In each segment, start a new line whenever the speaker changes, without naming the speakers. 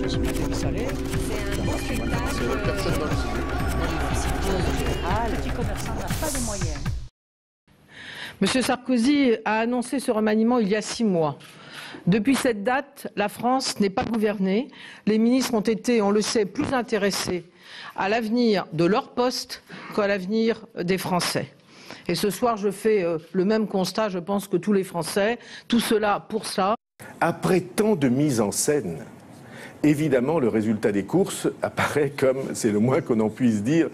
Je me fais le salaire.
C'est un beau spectacle.
Personne dans le
Le petit commerçant n'a pas les moyens.
Monsieur Sarkozy a annoncé ce remaniement il y a 6 mois. Depuis cette date, la France n'est pas gouvernée. Les ministres ont été, on le sait, plus intéressés à l'avenir de leur poste qu'à l'avenir des Français. Et ce soir, je fais le même constat, je pense que tous les Français, tout cela pour ça.
Après tant de mise en scène, évidemment, le résultat des courses apparaît comme, c'est le moins qu'on en puisse dire,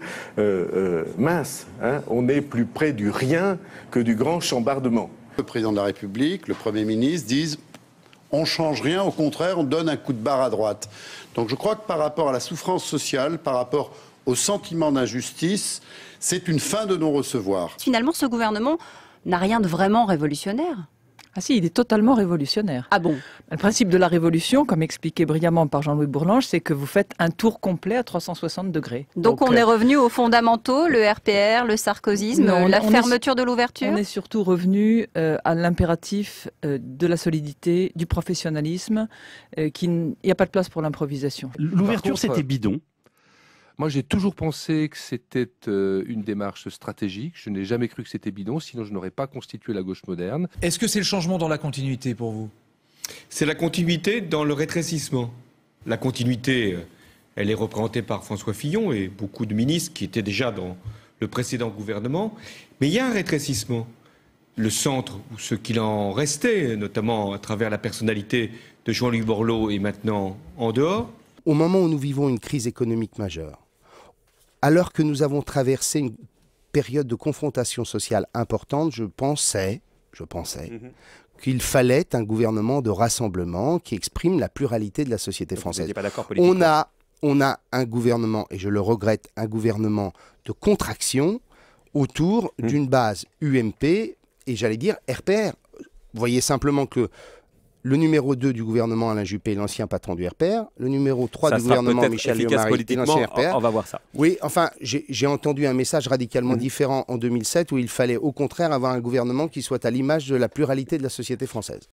mince. Hein, on est plus près du rien que du grand chambardement.
Le président de la République, le Premier ministre disent on ne change rien, au contraire, on donne un coup de barre à droite. Donc je crois que par rapport à la souffrance sociale, par rapport au sentiment d'injustice, c'est une fin de non-recevoir.
Finalement, ce gouvernement n'a rien de vraiment révolutionnaire.
Ah si, il est totalement révolutionnaire.
Ah bon?
Le principe de la révolution, comme expliqué brillamment par Jean-Louis Bourlange, c'est que vous faites un tour complet à 360 degrés.
Donc on est revenu aux fondamentaux, le RPR, le sarkozysme,
non,
la fermeture de l'ouverture?
On est surtout revenu à l'impératif de la solidité, du professionnalisme, il n'y a pas de place pour l'improvisation.
L'ouverture, c'était bidon.
Moi, j'ai toujours pensé que c'était une démarche stratégique. Je n'ai jamais cru que c'était bidon, sinon je n'aurais pas constitué la gauche moderne.
Est-ce que c'est le changement dans la continuité pour vous?
C'est la continuité dans le rétrécissement. La continuité, elle est représentée par François Fillon et beaucoup de ministres qui étaient déjà dans le précédent gouvernement. Mais il y a un rétrécissement. Le centre, ou ce qu'il en restait, notamment à travers la personnalité de Jean-Louis Borloo, est maintenant en dehors.
Au moment où nous vivons une crise économique majeure, alors que nous avons traversé une période de confrontation sociale importante, je pensais qu'il fallait un gouvernement de rassemblement qui exprime la pluralité de la société française.
Vous n'étiez pas d'accord politiquement.
On a un gouvernement, et je le regrette, un gouvernement de contraction autour d'une base UMP et j'allais dire RPR. Vous voyez simplement que le numéro 2 du gouvernement, Alain Juppé, l'ancien patron du RPR. Le numéro 3 du gouvernement, Michel Liot-Marie, l'ancien RPR.
On va voir ça.
Oui, enfin, j'ai entendu un message radicalement différent en 2007 où il fallait au contraire avoir un gouvernement qui soit à l'image de la pluralité de la société française.